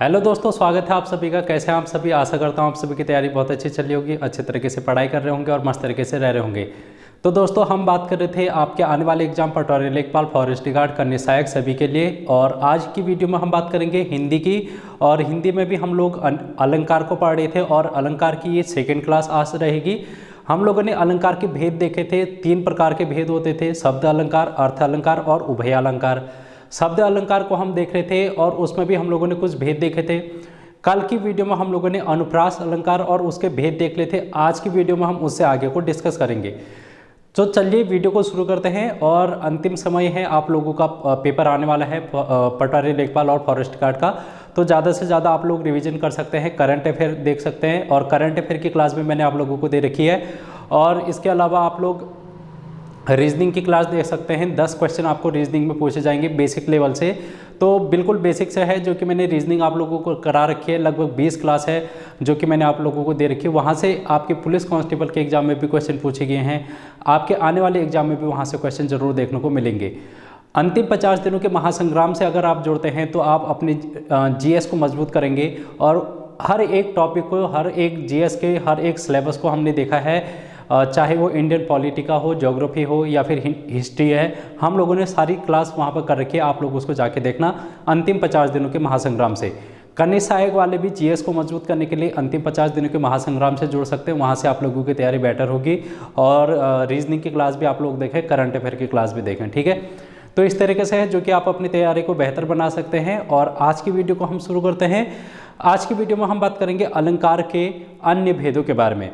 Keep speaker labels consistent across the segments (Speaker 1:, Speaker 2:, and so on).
Speaker 1: Hello दोस्तों, स्वागत है आप सभी का। कैसे हैं आप सभी? आशा करता हूं आप सभी की तैयारी बहुत अच्छी चल रही होगी, अच्छे तरीके से पढ़ाई कर रहे होंगे और मस्त तरीके से रह रहे होंगे। तो दोस्तों, हम बात कर रहे थे आपके आने वाले एग्जाम पटवारी, लेखपाल, फॉरेस्ट गार्ड, कन्या सहायक सभी के लिए। और आज की वीडियो में हम बात करेंगे हिंदी की। और हिंदी में भी हम लोग अलंकार को पढ़ रहे थे और अलंकार की ये सेकेंड क्लास आज रहेगी। हम लोगों ने अलंकार के भेद देखे थे। 3 प्रकार के भेद होते थे: शब्द अलंकार, अर्थ अलंकार और उभय अलंकार। शब्द अलंकार को हम देख रहे थे और उसमें भी हम लोगों ने कुछ भेद देखे थे। कल की वीडियो में हम लोगों ने अनुप्रास अलंकार और उसके भेद देख लिए थे। आज की वीडियो में हम उससे आगे को डिस्कस करेंगे। तो चलिए वीडियो को शुरू करते हैं। और अंतिम समय है, आप लोगों का पेपर आने वाला है पटवारी, लेखपाल और फॉरेस्ट गार्ड का। तो ज़्यादा से ज़्यादा आप लोग रिवीजन कर सकते हैं, करंट अफेयर देख सकते हैं। और करंट अफेयर की क्लास भी मैंने आप लोगों को दे रखी है। और इसके अलावा आप लोग रीजनिंग की क्लास देख सकते हैं। 10 क्वेश्चन आपको रीजनिंग में पूछे जाएंगे बेसिक लेवल से। तो बिल्कुल बेसिक से है, जो कि मैंने रीजनिंग आप लोगों को करा रखी है। लगभग 20 क्लास है जो कि मैंने आप लोगों को दे रखी है। वहाँ से आपके पुलिस कांस्टेबल के एग्जाम में भी क्वेश्चन पूछे गए हैं। आपके आने वाले एग्जाम में भी वहाँ से क्वेश्चन जरूर देखने को मिलेंगे। अंतिम 50 दिनों के महासंग्राम से अगर आप जुड़ते हैं तो आप अपने जीएस को मजबूत करेंगे। और हर एक टॉपिक को, हर एक जीएस के हर एक सिलेबस को हमने देखा है, चाहे वो इंडियन पॉलिटी का हो, ज्योग्राफी हो या फिर हिस्ट्री है। हम लोगों ने सारी क्लास वहाँ पर कर रखी है, आप लोग उसको जाके देखना। अंतिम 50 दिनों के महासंग्राम से कन्या सहायक वाले भी जीएस को मजबूत करने के लिए अंतिम 50 दिनों के महासंग्राम से जुड़ सकते हैं। वहाँ से आप लोगों की तैयारी बेटर होगी। और रीजनिंग की क्लास भी आप लोग देखें, करंट अफेयर की क्लास भी देखें, ठीक है। तो इस तरीके से है जो कि आप अपनी तैयारी को बेहतर बना सकते हैं। और आज की वीडियो को हम शुरू करते हैं। आज की वीडियो में हम बात करेंगे अलंकार के अन्य भेदों के बारे में।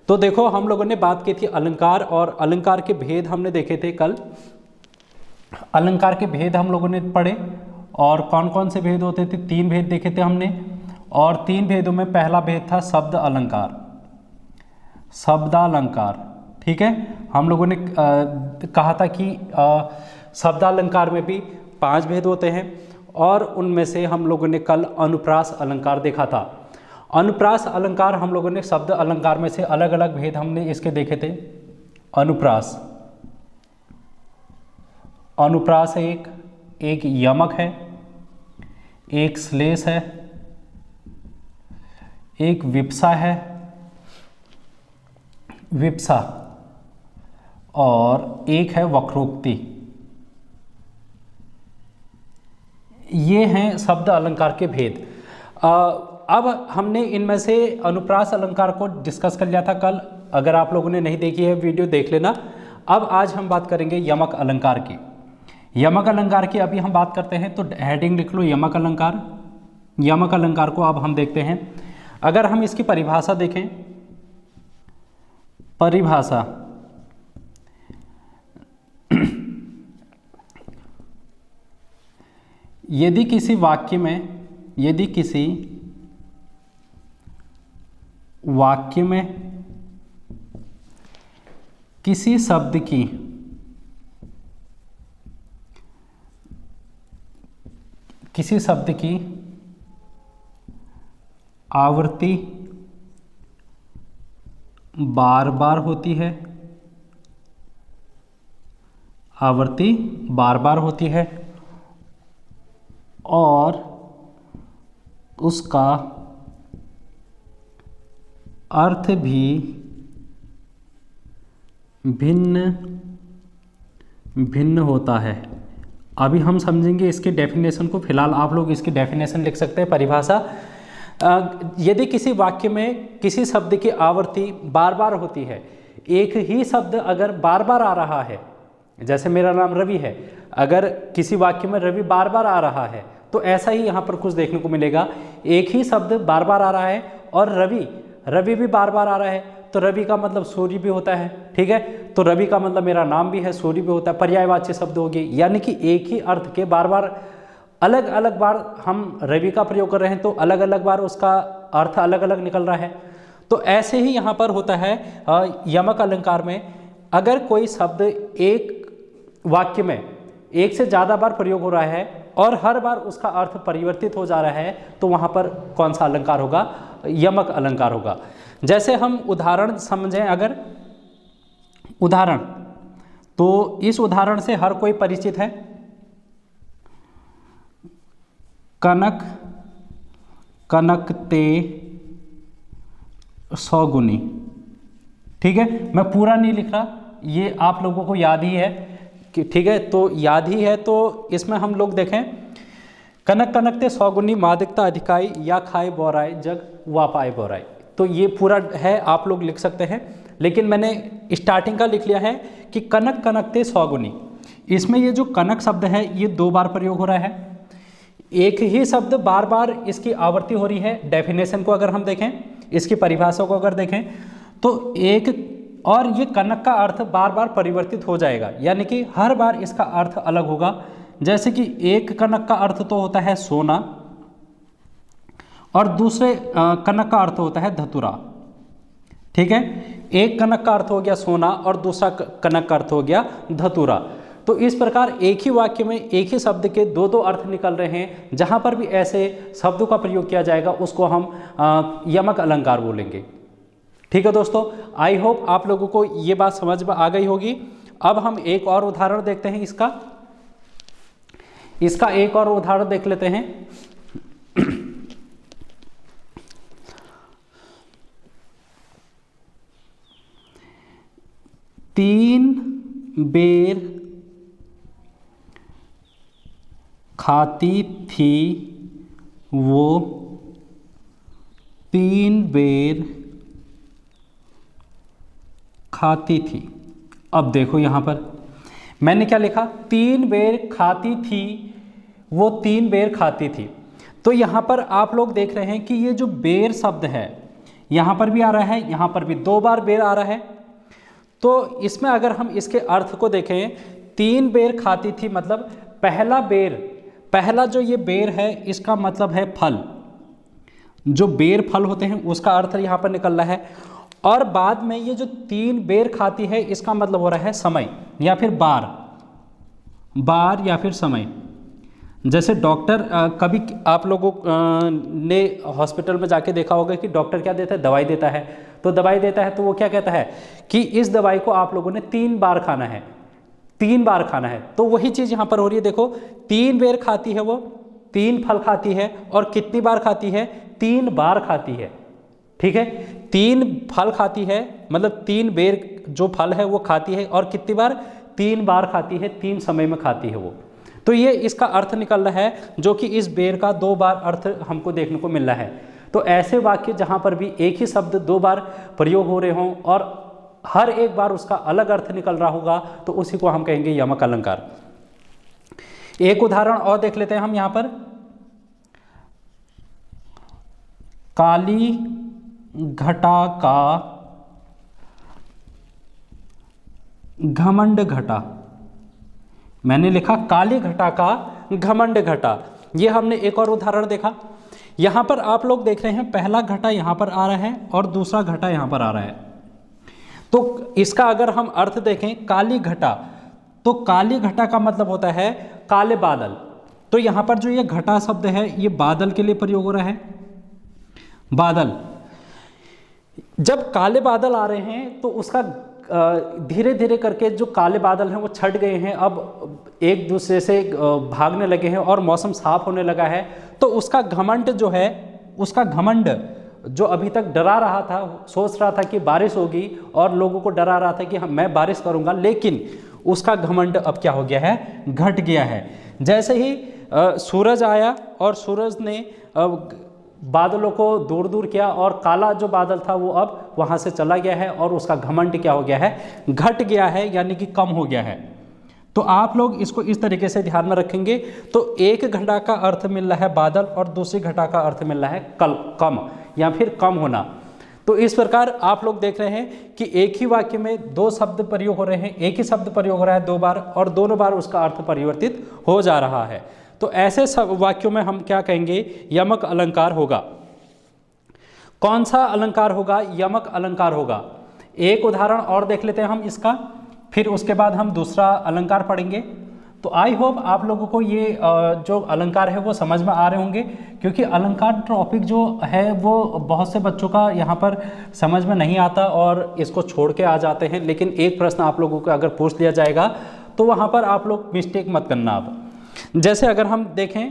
Speaker 1: तो देखो, हम लोगों ने बात की थी अलंकार, और अलंकार के भेद हमने देखे थे कल। अलंकार के भेद हम लोगों ने पढ़े। और कौन कौन से भेद होते थे? 3 भेद देखे थे हमने। और 3 भेदों में पहला भेद था शब्द अलंकार, शब्दालंकार, ठीक है। हम लोगों ने कहा था कि शब्दालंकार में भी 5 भेद होते हैं। और उनमें से हम लोगों ने कल अनुप्रास अलंकार देखा था। अनुप्रास अलंकार हम लोगों ने शब्द अलंकार में से अलग अलग भेद हमने इसके देखे थे। अनुप्रास, अनुप्रास एक यमक है, एक श्लेष है, एक विप्सा है, विप्सा, और एक है वक्रोक्ति। ये हैं शब्द अलंकार के भेद। अब हमने इनमें से अनुप्रास अलंकार को डिस्कस कर लिया था कल। अगर आप लोगों ने नहीं देखी है वीडियो, देख लेना। अब आज हम बात करेंगे यमक अलंकार की। यमक अलंकार की अभी हम बात करते हैं, तो हेडिंग लिख लो, यमक अलंकार। यमक अलंकार को अब हम देखते हैं। अगर हम इसकी परिभाषा देखें, परिभाषा, यदि किसी वाक्य में किसी शब्द की आवृत्ति बार बार होती है, आवृत्ति बार बार होती है, और उसका अर्थ भी भिन्न भिन्न होता है। अभी हम समझेंगे इसके डेफिनेशन को। फिलहाल आप लोग इसकी डेफिनेशन लिख सकते हैं, परिभाषा। यदि किसी वाक्य में किसी शब्द की आवृत्ति बार बार होती है, एक ही शब्द अगर बार बार आ रहा है, जैसे मेरा नाम रवि है, अगर किसी वाक्य में रवि बार बार आ रहा है, तो ऐसा ही यहाँ पर कुछ देखने को मिलेगा। एक ही शब्द बार बार आ रहा है और रवि भी बार बार आ रहा है, तो रवि का मतलब सूर्य भी होता है, ठीक है। तो रवि का मतलब मेरा नाम भी है, सूर्य भी होता है, पर्यायवाची शब्द होगी। यानी कि एक ही अर्थ के बार बार अलग अलग बार हम रवि का प्रयोग कर रहे हैं, तो अलग अलग बार उसका अर्थ अलग अलग निकल रहा है। तो ऐसे ही यहाँ पर होता है यमक अलंकार में। अगर कोई शब्द एक वाक्य में एक से ज़्यादा बार प्रयोग हो रहा है और हर बार उसका अर्थ परिवर्तित हो जा रहा है, तो वहाँ पर कौन सा अलंकार होगा? यमक अलंकार होगा। जैसे हम उदाहरण समझें, अगर उदाहरण, तो इस उदाहरण से हर कोई परिचित है। कनक कनकते सौगुनी। ठीक है, मैं पूरा नहीं लिख रहा, ये आप लोगों को याद ही है कि ठीक है, तो याद ही है। तो इसमें हम लोग देखें, कनक कनकते सौगुनी मादिकता अधिकाई या खाए बोराय जग वापाए बोराय। तो ये पूरा है, आप लोग लिख सकते हैं, लेकिन मैंने स्टार्टिंग का लिख लिया है कि कनक कनकते सौगुनी। इसमें ये जो कनक शब्द है ये 2 बार प्रयोग हो रहा है, एक ही शब्द बार बार इसकी आवृत्ति हो रही है। डेफिनेशन को अगर हम देखें, इसकी परिभाषा को अगर देखें तो एक, और ये कनक का अर्थ बार बार परिवर्तित हो जाएगा, यानी कि हर बार इसका अर्थ अलग होगा। जैसे कि एक कनक का अर्थ तो होता है सोना, और दूसरे कनक का अर्थ होता है धतुरा। ठीक है, एक कनक का अर्थ हो गया सोना और दूसरा कनक का अर्थ हो गया धतुरा। तो इस प्रकार एक ही वाक्य में एक ही शब्द के 2 अर्थ निकल रहे हैं। जहाँ पर भी ऐसे शब्दों का प्रयोग किया जाएगा उसको हम यमक अलंकार बोलेंगे। ठीक है दोस्तों, आई होप आप लोगों को ये बात समझ में आ गई होगी। अब हम एक और उदाहरण देखते हैं, इसका एक और उदाहरण देख लेते हैं। 3 बेर खाती थी वो 3 बेर खाती थी। अब देखो यहाँ पर मैंने क्या लिखा, 3 बेर खाती थी वो 3 बेर खाती थी। तो यहाँ पर आप लोग देख रहे हैं कि ये जो बेर शब्द है यहाँ पर भी आ रहा है, यहाँ पर भी 2 बार बेर आ रहा है। तो इसमें अगर हम इसके अर्थ को देखें, 3 बेर खाती थी मतलब पहला बेर, पहला जो ये बेर है इसका मतलब है फल, जो बेर फल होते हैं उसका अर्थ यहाँ पर निकल रहा है। और बाद में ये जो 3 बेर खाती है इसका मतलब हो रहा है समय या फिर बार या फिर समय। जैसे डॉक्टर, कभी आप लोगों ने हॉस्पिटल में जाके देखा होगा कि डॉक्टर क्या देता है, दवाई देता है। तो दवाई देता है तो वो क्या कहता है कि इस दवाई को आप लोगों ने 3 बार खाना है, 3 बार खाना है। तो वही चीज़ यहाँ पर हो रही है। देखो 3 बेर खाती है वो, 3 फल खाती है, और कितनी बार खाती है, 3 बार खाती है। ठीक है, 3 फल खाती है मतलब 3 बेर जो फल है वो खाती है, और कितनी बार, 3 बार खाती है, 3 समय में खाती है वो। तो ये इसका अर्थ निकल रहा है, जो कि इस बेर का 2 बार अर्थ हमको देखने को मिल रहा है। तो ऐसे वाक्य जहाँ पर भी एक ही शब्द 2 बार प्रयोग हो रहे हों और हर एक बार उसका अलग अर्थ निकल रहा होगा तो उसी को हम कहेंगे यमक अलंकार। एक उदाहरण और देख लेते हैं हम यहाँ पर, काली घटा का घमंड घटा। मैंने लिखा काली घटा का घमंड घटा। ये हमने एक और उदाहरण देखा। यहाँ पर आप लोग देख रहे हैं पहला घटा यहाँ पर आ रहा है और दूसरा घटा यहाँ पर आ रहा है। तो इसका अगर हम अर्थ देखें काली घटा, तो काली घटा का मतलब होता है काले बादल। तो यहाँ पर जो ये घटा शब्द है ये बादल के लिए प्रयोग हो रहा है। बादल, जब काले बादल आ रहे हैं तो उसका धीरे धीरे करके जो काले बादल हैं वो छट गए हैं, अब एक दूसरे से भागने लगे हैं और मौसम साफ होने लगा है। तो उसका घमंड जो है, उसका घमंड जो अभी तक डरा रहा था, सोच रहा था कि बारिश होगी और लोगों को डरा रहा था कि मैं बारिश करूंगा, लेकिन उसका घमंड अब क्या हो गया है, घट गया है। जैसे ही सूरज आया और सूरज ने बादलों को दूर दूर किया और काला जो बादल था वो अब वहाँ से चला गया है और उसका घमंड क्या हो गया है, घट गया है, यानी कि कम हो गया है। तो आप लोग इसको इस तरीके से ध्यान में रखेंगे। तो एक घटा का अर्थ मिल रहा है बादल और दूसरी घटा का अर्थ मिल रहा है कम या फिर कम होना। तो इस प्रकार आप लोग देख रहे हैं कि एक ही वाक्य में 2 शब्द प्रयोग हो रहे हैं, एक ही शब्द प्रयोग हो रहा है 2 बार और दोनों बार उसका अर्थ परिवर्तित हो जा रहा है। तो ऐसे सब वाक्यों में हम क्या कहेंगे, यमक अलंकार होगा। कौन सा अलंकार होगा, यमक अलंकार होगा। एक उदाहरण और देख लेते हैं हम इसका, फिर उसके बाद हम दूसरा अलंकार पढ़ेंगे। तो आई होप आप लोगों को ये जो अलंकार है वो समझ में आ रहे होंगे, क्योंकि अलंकार टॉपिक जो है वो बहुत से बच्चों का यहाँ पर समझ में नहीं आता और इसको छोड़ के आ जाते हैं। लेकिन एक प्रश्न आप लोगों को अगर पूछ लिया जाएगा तो वहाँ पर आप लोग मिस्टेक मत करना। आप जैसे अगर हम देखें,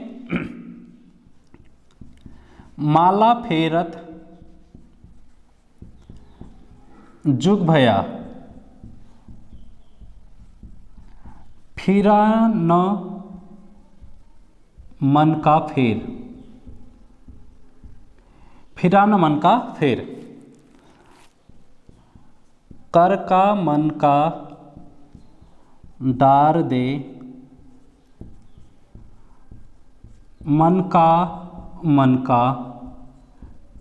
Speaker 1: माला फेरत जुग भया फिरा न मन का फेर, फिरा न मन का फेर, कर का मन का डार दे, मन का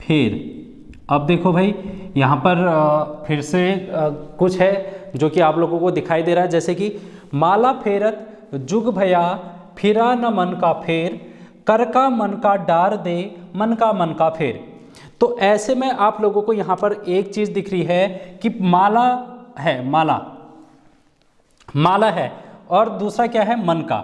Speaker 1: फेर। अब देखो भाई यहाँ पर फिर से कुछ है जो कि आप लोगों को दिखाई दे रहा है, जैसे कि माला फेरत जुग भया फिरा न मन का फेर, कर का मन का डार दे, मन का फेर। तो ऐसे में आप लोगों को यहाँ पर एक चीज दिख रही है कि माला है, माला है, और दूसरा क्या है, मन का।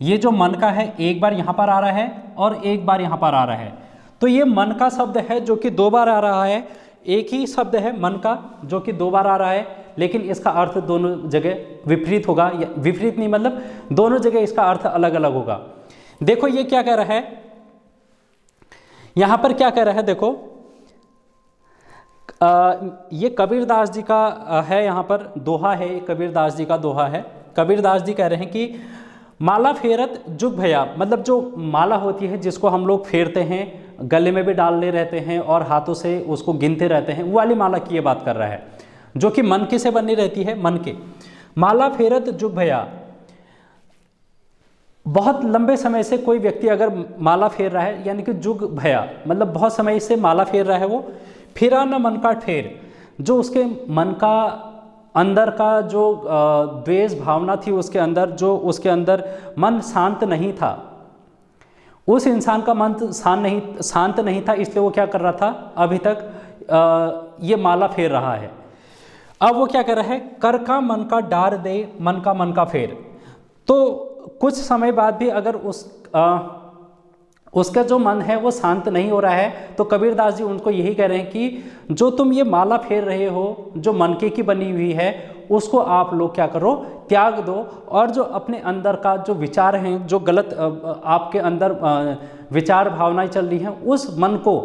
Speaker 1: ये जो मन का है एक बार यहाँ पर आ रहा है और एक बार यहाँ पर आ रहा है, तो ये मन का शब्द है जो कि 2 बार आ रहा है। एक ही शब्द है मन का जो कि 2 बार आ रहा है, लेकिन इसका अर्थ दोनों जगह विपरीत होगा, या विपरीत नहीं मतलब दोनों जगह इसका अर्थ अलग अलग होगा। देखो ये क्या कह रहा है, यहां पर क्या कह रहा है, देखो ये कबीरदास जी का है, यहाँ पर दोहा है, कबीरदास जी का दोहा है। कबीरदास जी कह रहे हैं कि माला फेरत जुग भया, मतलब जो माला होती है जिसको हम लोग फेरते हैं, गले में भी डालने रहते हैं और हाथों से उसको गिनते रहते हैं, वो वाली माला की ये बात कर रहा है, जो कि मन के से बनी रहती है, मन के। माला फेरत जुग भया, बहुत लंबे समय से कोई व्यक्ति अगर माला फेर रहा है, यानी कि जुग भया मतलब बहुत समय से माला फेर रहा है वो, फिरा न मन का ठेर, जो उसके मन का अंदर का जो द्वेष भावना थी उसके अंदर, जो उसके अंदर मन शांत नहीं था, उस इंसान का मन शांत नहीं था, इसलिए वो क्या कर रहा था, अभी तक ये माला फेर रहा है। अब वो क्या कर रहा है, कर का मन का डार दे, मन का फेर। तो कुछ समय बाद भी अगर उसका जो मन है वो शांत नहीं हो रहा है, तो कबीरदास जी उनको यही कह रहे हैं कि जो तुम ये माला फेर रहे हो, जो मनके की बनी हुई है, उसको आप लोग क्या करो, त्याग दो, और जो अपने अंदर का जो विचार हैं, जो गलत आपके अंदर विचार भावनाएं चल रही हैं, उस मन को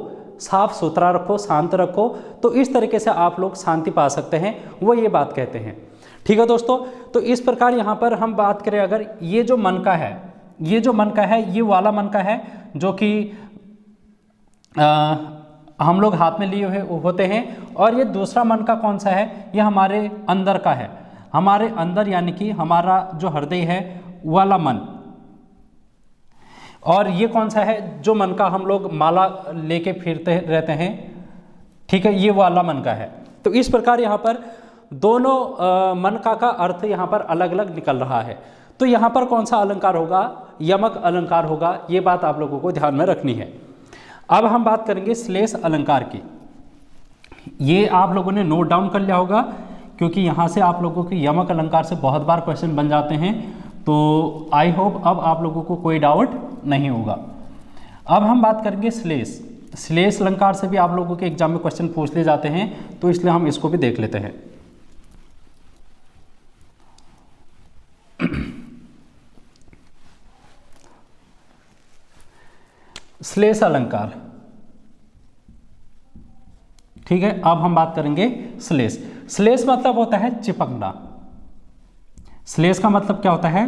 Speaker 1: साफ सुथरा रखो, शांत रखो, तो इस तरीके से आप लोग शांति पा सकते हैं, वो ये बात कहते हैं। ठीक है दोस्तों, तो इस प्रकार यहाँ पर हम बात करें, अगर ये जो मन का है, ये जो मन का है, ये वाला मन का है जो कि हम लोग हाथ में लिए हुए होते हैं, और ये दूसरा मन का कौन सा है, ये हमारे अंदर का है, हमारे अंदर यानी कि हमारा जो हृदय है वाला मन। और ये कौन सा है, जो मन का हम लोग माला लेके फिरते रहते हैं, ठीक है, ये वाला मन का है। तो इस प्रकार यहाँ पर दोनों मन का अर्थ यहाँ पर अलग अलग निकल रहा है। तो यहाँ पर कौन सा अलंकार होगा, यमक अलंकार होगा, ये बात आप लोगों को ध्यान में रखनी है। अब हम बात करेंगे श्लेष अलंकार की। ये आप लोगों ने नोट डाउन कर लिया होगा, क्योंकि यहाँ से आप लोगों के यमक अलंकार से बहुत बार क्वेश्चन बन जाते हैं, तो आई होप अब आप लोगों को कोई डाउट नहीं होगा। अब हम बात करेंगे श्लेष। श्लेष अलंकार से भी आप लोगों के एग्जाम में क्वेश्चन पूछ ले जाते हैं, तो इसलिए हम इसको भी देख लेते हैं। श्लेष अलंकार, ठीक है। अब हम बात करेंगे श्लेष। श्लेष मतलब होता है चिपकना। श्लेष का मतलब क्या होता है,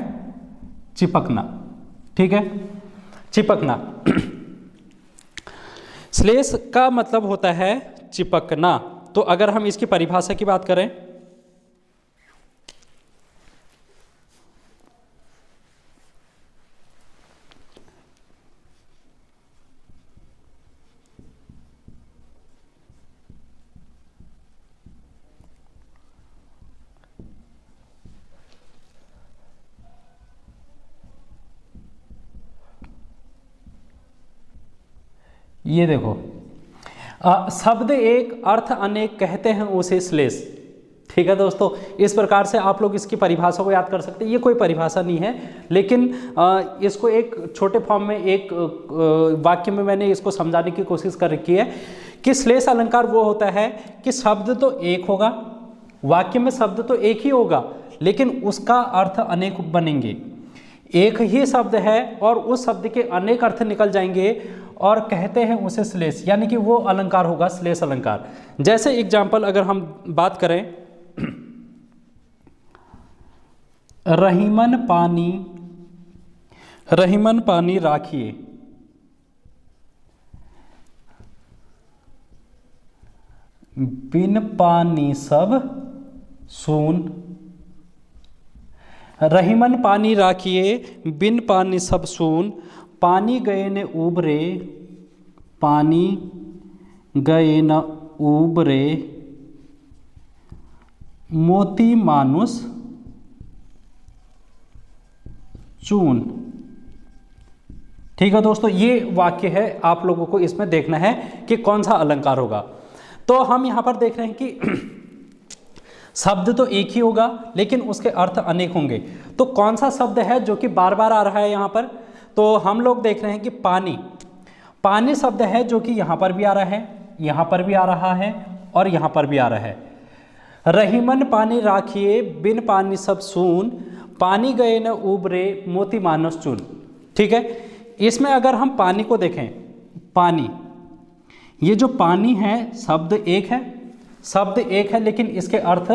Speaker 1: चिपकना, ठीक है, चिपकना। श्लेष का मतलब होता है चिपकना। तो अगर हम इसकी परिभाषा की बात करें, ये देखो, शब्द एक अर्थ अनेक कहते हैं उसे श्लेष। ठीक है दोस्तों, इस प्रकार से आप लोग इसकी परिभाषा को याद कर सकते हैं। ये कोई परिभाषा नहीं है, लेकिन इसको एक छोटे फॉर्म में, एक वाक्य में मैंने इसको समझाने की कोशिश कर रखी है कि श्लेष अलंकार वो होता है कि शब्द तो एक होगा, वाक्य में शब्द तो एक ही होगा, लेकिन उसका अर्थ अनेक बनेंगे। एक ही शब्द है और उस शब्द के अनेक अर्थ निकल जाएंगे, और कहते हैं उसे श्लेष, यानी कि वो अलंकार होगा श्लेष अलंकार। जैसे एग्जाम्पल अगर हम बात करें, रहीमन पानी राखिए, बिन पानी सब सून। रहीमन पानी राखिए, बिन पानी सब सून। पानी गए न उबरे, पानी गए न उबरे, मोती मानुष चून। ठीक है दोस्तों, ये वाक्य है, आप लोगों को इसमें देखना है कि कौन सा अलंकार होगा। तो हम यहां पर देख रहे हैं कि शब्द तो एक ही होगा लेकिन उसके अर्थ अनेक होंगे। तो कौन सा शब्द है जो कि बार बार आ रहा है यहां पर, तो हम लोग देख रहे हैं कि पानी शब्द है जो कि यहां पर भी आ रहा है, यहां पर भी आ रहा है और यहां पर भी आ रहा है। रहीमन पानी राखिए, बिन पानी सब सून। पानी गए न उबरे, मोती मानस चून। ठीक है, इसमें अगर हम पानी को देखें, पानी, ये जो पानी है शब्द एक है लेकिन इसके अर्थ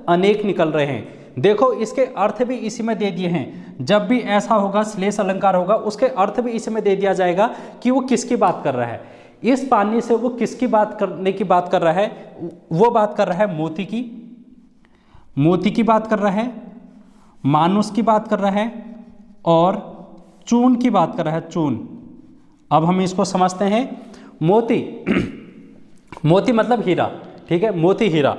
Speaker 1: अनेक निकल रहे हैं। देखो इसके अर्थ भी इसी में दे दिए हैं। जब भी ऐसा होगा श्लेष अलंकार होगा, उसके अर्थ भी इसी में दे दिया जाएगा कि वो किसकी बात कर रहा है। इस पानी से वो किसकी बात करने की बात कर रहा है, वो बात कर रहा है मोती की बात कर रहा है, मानुष की बात कर रहा है और चून की बात कर रहा है, चून। अब हम इसको समझते हैं। मोती मतलब हीरा, ठीक है, मोती हीरा।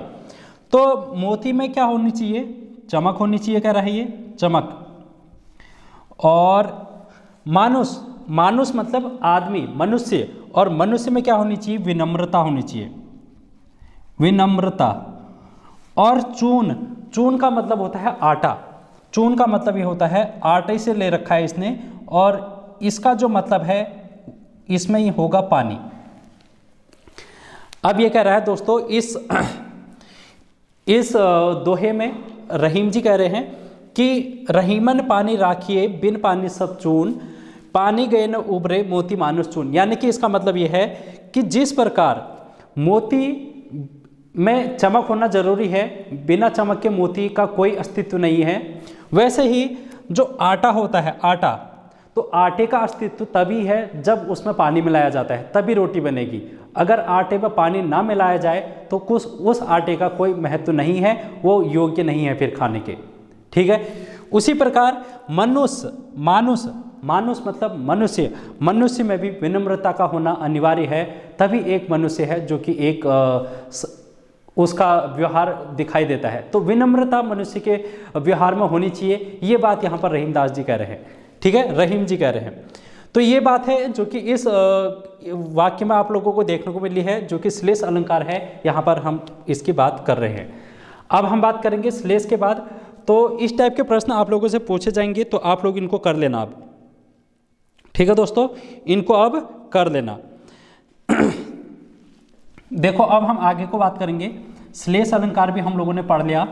Speaker 1: तो मोती में क्या होनी चाहिए, चमक होनी चाहिए, कह रहा है ये चमक। और मानुष मतलब आदमी, मनुष्य, और मनुष्य में क्या होनी चाहिए, विनम्रता होनी चाहिए, विनम्रता। और चून का मतलब होता है आटा, चून का मतलब ये होता है आटे से ले रखा है इसने, और इसका जो मतलब है इसमें ही होगा पानी। अब ये कह रहा है दोस्तों, इस दोहे में रहीम जी कह रहे हैं कि रहीमन पानी राखिए, बिन पानी सब चून। पानी गए न उबरे, मोती मानुष चून। यानी कि इसका मतलब ये है कि जिस प्रकार मोती में चमक होना जरूरी है, बिना चमक के मोती का कोई अस्तित्व नहीं है, वैसे ही जो आटा होता है, आटा, तो आटे का अस्तित्व तभी है जब उसमें पानी मिलाया जाता है, तभी रोटी बनेगी। अगर आटे में पानी ना मिलाया जाए तो कुछ उस आटे का कोई महत्व नहीं है, वो योग्य नहीं है फिर खाने के। ठीक है, उसी प्रकार मानुष मतलब मनुष्य में भी विनम्रता का होना अनिवार्य है, तभी एक मनुष्य है जो कि एक उसका व्यवहार दिखाई देता है। तो विनम्रता मनुष्य के व्यवहार में होनी चाहिए, ये बात यहाँ पर रहीमदास जी कह रहे हैं। ठीक है, रहीम जी कह रहे हैं। तो ये बात है जो कि इस वाक्य में आप लोगों को देखने को मिली है, जो कि श्लेष अलंकार है, यहाँ पर हम इसकी बात कर रहे हैं। अब हम बात करेंगे श्लेष के बाद। तो इस टाइप के प्रश्न आप लोगों से पूछे जाएंगे, तो आप लोग इनको कर लेना अब। ठीक है दोस्तों, इनको अब कर लेना। देखो अब हम आगे को बात करेंगे, श्लेष अलंकार भी हम लोगों ने पढ़ लिया।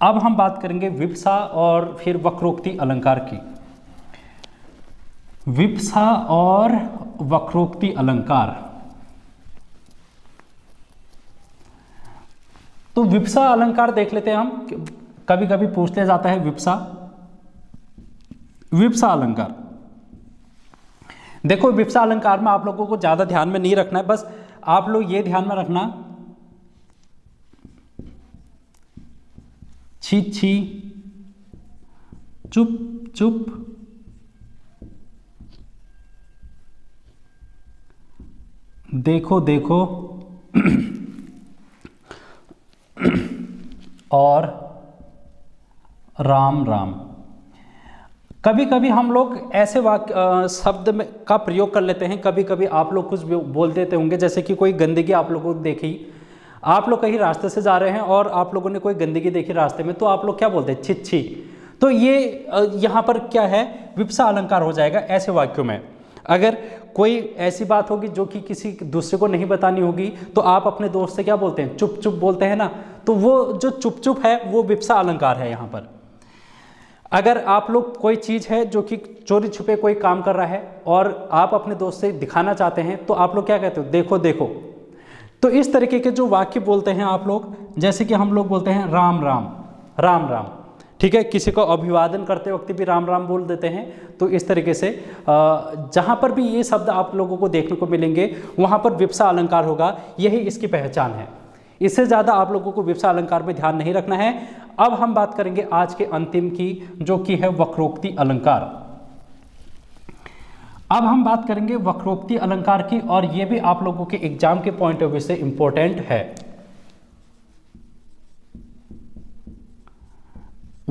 Speaker 1: अब हम बात करेंगे विप्सा और फिर वक्रोक्ति अलंकार की। विप्सा और वक्रोक्ति अलंकार। तो विप्सा अलंकार देख लेते हैं हम, कभी कभी पूछ लिया जाता है विप्सा अलंकार। देखो विप्सा अलंकार में आप लोगों को ज्यादा ध्यान में नहीं रखना है, बस आप लोग ये ध्यान में रखना, छी छी, चुप चुप, देखो देखो और राम राम। कभी कभी हम लोग ऐसे वाक्य शब्द में का प्रयोग कर लेते हैं, कभी कभी आप लोग कुछ बोल देते होंगे, जैसे कि कोई गंदगी आप लोगों को देखी, आप लोग कहीं रास्ते से जा रहे हैं और आप लोगों ने कोई गंदगी देखी रास्ते में, तो आप लोग क्या बोलते हैं, छिच्छी। तो ये यहाँ पर क्या है, विप्सा अलंकार हो जाएगा ऐसे वाक्यों में। अगर कोई ऐसी बात होगी जो कि किसी दूसरे को नहीं बतानी होगी, तो आप अपने दोस्त से क्या बोलते हैं, चुप चुप बोलते हैं ना, तो वो जो चुप चुप है वो विप्सा अलंकार है यहाँ पर। अगर आप लोग कोई चीज़ है जो कि चोरी छुपे कोई काम कर रहा है और आप अपने दोस्त से दिखाना चाहते हैं, तो आप लोग क्या कहते हो, देखो देखो। तो इस तरीके के जो वाक्य बोलते हैं आप लोग, जैसे कि हम लोग बोलते हैं राम राम, राम राम, ठीक है। किसी को अभिवादन करते वक्त भी राम राम बोल देते हैं। तो इस तरीके से जहाँ पर भी ये शब्द आप लोगों को देखने को मिलेंगे वहाँ पर विप्सा अलंकार होगा, यही इसकी पहचान है। इससे ज़्यादा आप लोगों को विप्सा अलंकार में ध्यान नहीं रखना है। अब हम बात करेंगे आज के अंतिम की, जो कि है वक्रोक्ति अलंकार। अब हम बात करेंगे वक्रोक्ति अलंकार की, और ये भी आप लोगों के एग्जाम के पॉइंट ऑफ व्यू से इंपॉर्टेंट है।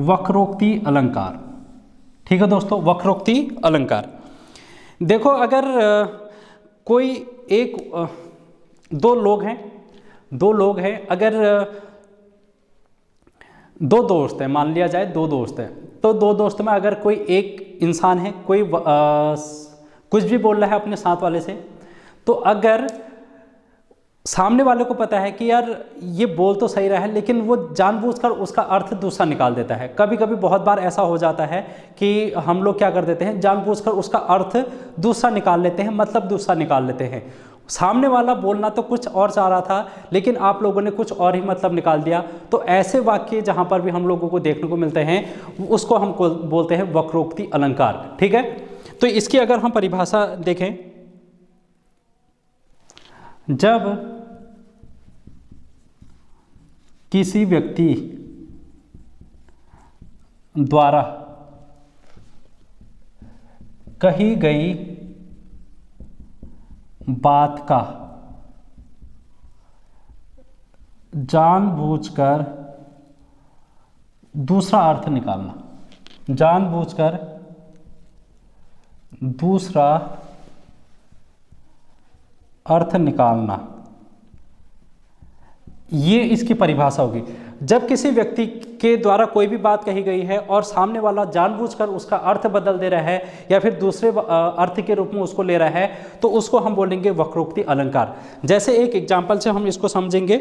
Speaker 1: वक्रोक्ति अलंकार, ठीक है दोस्तों, वक्रोक्ति अलंकार। देखो, अगर कोई दो लोग हैं, अगर दो दोस्त हैं, मान लिया जाए दो दोस्त हैं, तो दो दोस्त में अगर कोई एक इंसान है, कोई कुछ भी बोल रहा है अपने साथ वाले से, तो अगर सामने वाले को पता है कि यार ये बोल तो सही रहा है, लेकिन वो जानबूझकर उसका अर्थ दूसरा निकाल देता है। कभी कभी बहुत बार ऐसा हो जाता है कि हम लोग क्या कर देते हैं, जानबूझकर उसका अर्थ दूसरा निकाल लेते हैं, मतलब दूसरा निकाल लेते हैं। सामने वाला बोलना तो कुछ और चाह रहा था, लेकिन आप लोगों ने कुछ और ही मतलब निकाल दिया। तो ऐसे वाक्य जहाँ पर भी हम लोगों को देखने को मिलते हैं, उसको हम बोलते हैं वक्रोक्ति अलंकार, ठीक है। तो इसकी अगर हम परिभाषा देखें, जब किसी व्यक्ति द्वारा कही गई बात का जानबूझकर दूसरा अर्थ निकालना, जानबूझकर दूसरा अर्थ निकालना, ये इसकी परिभाषा होगी। जब किसी व्यक्ति के द्वारा कोई भी बात कही गई है और सामने वाला जानबूझकर उसका अर्थ बदल दे रहा है या फिर दूसरे अर्थ के रूप में उसको ले रहा है, तो उसको हम बोलेंगे वक्रोक्ति अलंकार। जैसे एक एग्जाम्पल से हम इसको समझेंगे।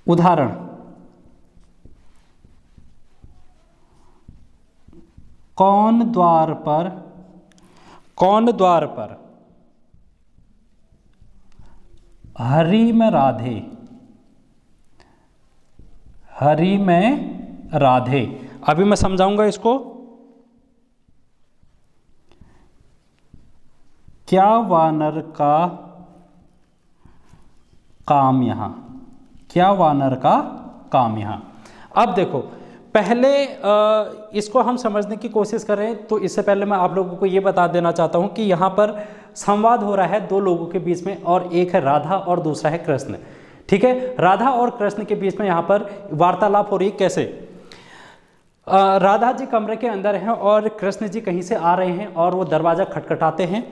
Speaker 1: उदाहरण, कौन द्वार पर हरि में राधे, हरि में राधे। अभी मैं समझाऊंगा इसको। क्या वानर का काम यहाँ, क्या वानर का काम यहाँ। अब देखो, पहले इसको हम समझने की कोशिश करें, तो इससे पहले मैं आप लोगों को ये बता देना चाहता हूँ कि यहाँ पर संवाद हो रहा है दो लोगों के बीच में, और एक है राधा और दूसरा है कृष्ण, ठीक है। राधा और कृष्ण के बीच में यहाँ पर वार्तालाप हो रही है। कैसे? राधा जी कमरे के अंदर हैं और कृष्ण जी कहीं से आ रहे हैं और वो दरवाज़ा खटखटाते हैं।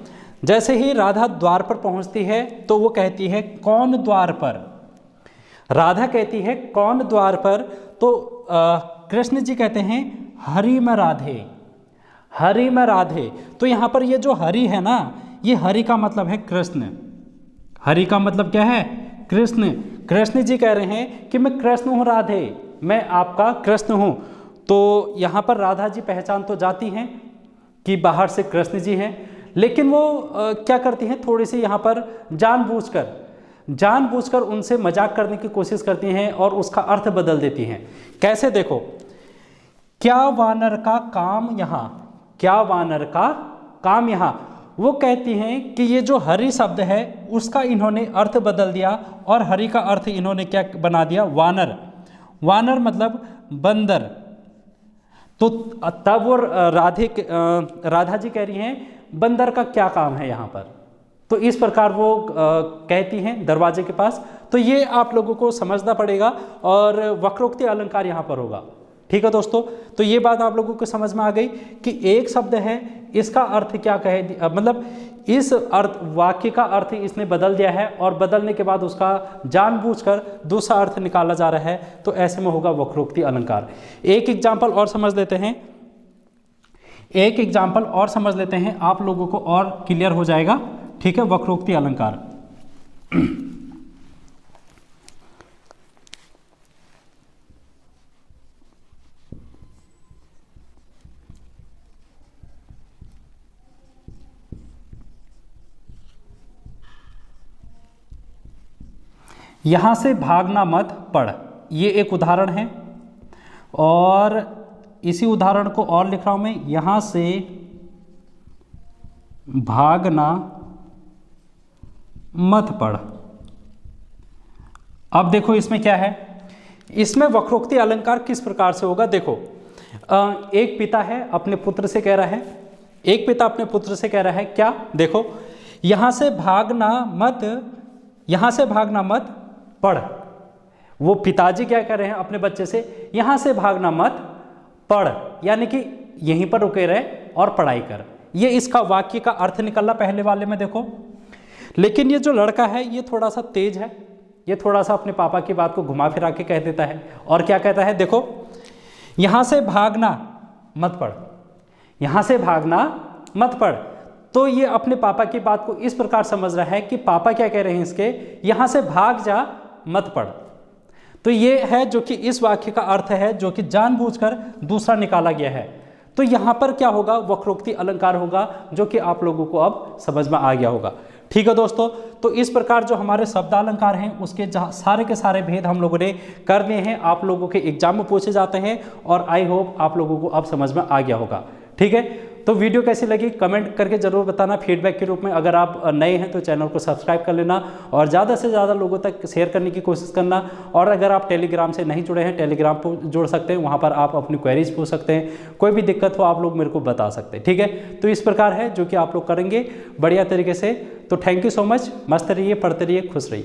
Speaker 1: जैसे ही राधा द्वार पर पहुँचती है तो वो कहती है, कौन द्वार पर। राधा कहती है कौन द्वार पर, तो कृष्ण जी कहते हैं हरि में राधे, हरि में राधे। तो यहाँ पर ये जो हरि है ना, ये हरि का मतलब है कृष्ण। हरि का मतलब क्या है? कृष्ण। कृष्ण जी कह रहे हैं कि मैं कृष्ण हूँ राधे, मैं आपका कृष्ण हूँ। तो यहाँ पर राधा जी पहचान तो जाती हैं कि बाहर से कृष्ण जी हैं, लेकिन वो क्या करती हैं, थोड़ी सी यहाँ पर जानबूझकर उनसे मजाक करने की कोशिश करती हैं और उसका अर्थ बदल देती हैं। कैसे? देखो, क्या वानर का काम यहाँ, क्या वानर का काम यहाँ। वो कहती हैं कि ये जो हरि शब्द है उसका इन्होंने अर्थ बदल दिया और हरि का अर्थ इन्होंने क्या बना दिया, वानर। वानर मतलब बंदर। तो तब वो राधा जी कह रही हैं बंदर का क्या काम है यहाँ पर। तो इस प्रकार वो कहती हैं दरवाजे के पास। तो ये आप लोगों को समझना पड़ेगा और वक्रोक्ति अलंकार यहाँ पर होगा। ठीक है दोस्तों, तो ये बात आप लोगों को समझ में आ गई कि एक शब्द है, इसका अर्थ क्या कहे, मतलब इस अर्थ वाक्य का अर्थ इसने बदल दिया है और बदलने के बाद उसका जानबूझकर दूसरा अर्थ निकाला जा रहा है, तो ऐसे में होगा वक्रोक्ति अलंकार। एक एग्जाम्पल और समझ लेते हैं, एक एग्जाम्पल और समझ लेते हैं, आप लोगों को और क्लियर हो जाएगा। ठीक है, वक्रोक्ति अलंकार। यहाँ से भागना मत पढ़, ये एक उदाहरण है। और इसी उदाहरण को और लिख रहा हूं मैं, यहाँ से भागना मत पढ़। अब देखो इसमें क्या है, इसमें वक्रोक्ति अलंकार किस प्रकार से होगा। देखो एक पिता है अपने पुत्र से कह रहा है, एक पिता अपने पुत्र से कह रहा है क्या, देखो यहाँ से भागना मत पढ़। वो पिताजी क्या कह रहे हैं अपने बच्चे से, यहाँ से भागना मत पढ़, यानी कि यहीं पर रुके रहे और पढ़ाई कर। ये इसका वाक्य का अर्थ निकला पहले वाले में देखो। लेकिन ये जो लड़का है ये थोड़ा सा तेज है, ये थोड़ा सा अपने पापा की बात को घुमा फिरा के कह देता है और क्या कहता है, देखो यहाँ से भागना मत पढ़, यहाँ से भागना मत पढ़। तो ये अपने पापा की बात को इस प्रकार समझ रहा है कि पापा क्या कह रहे हैं इसके, यहाँ से भाग जा मत पढ़। तो ये है जो कि इस वाक्य का अर्थ है, जो कि जानबूझकर दूसरा निकाला गया है। तो यहाँ पर क्या होगा, वक्रोक्ति अलंकार होगा, जो कि आप लोगों को अब समझ में आ गया होगा। ठीक है दोस्तों, तो इस प्रकार जो हमारे शब्दालंकार हैं उसके सारे के सारे भेद हम लोगों ने कर दिए हैं, आप लोगों के एग्जाम में पूछे जाते हैं और आई होप आप लोगों को अब समझ में आ गया होगा। ठीक है, तो वीडियो कैसी लगी कमेंट करके जरूर बताना फीडबैक के रूप में। अगर आप नए हैं तो चैनल को सब्सक्राइब कर लेना और ज़्यादा से ज़्यादा लोगों तक शेयर करने की कोशिश करना। और अगर आप टेलीग्राम से नहीं जुड़े हैं, टेलीग्राम पर जुड़ सकते हैं, वहाँ पर आप अपनी क्वेरीज पूछ सकते हैं, कोई भी दिक्कत हो आप लोग मेरे को बता सकते हैं। ठीक है, तो इस प्रकार है जो कि आप लोग करेंगे बढ़िया तरीके से। तो थैंक यू सो मच, मस्त रहिए, पढ़ते रहिए, खुश रहिए।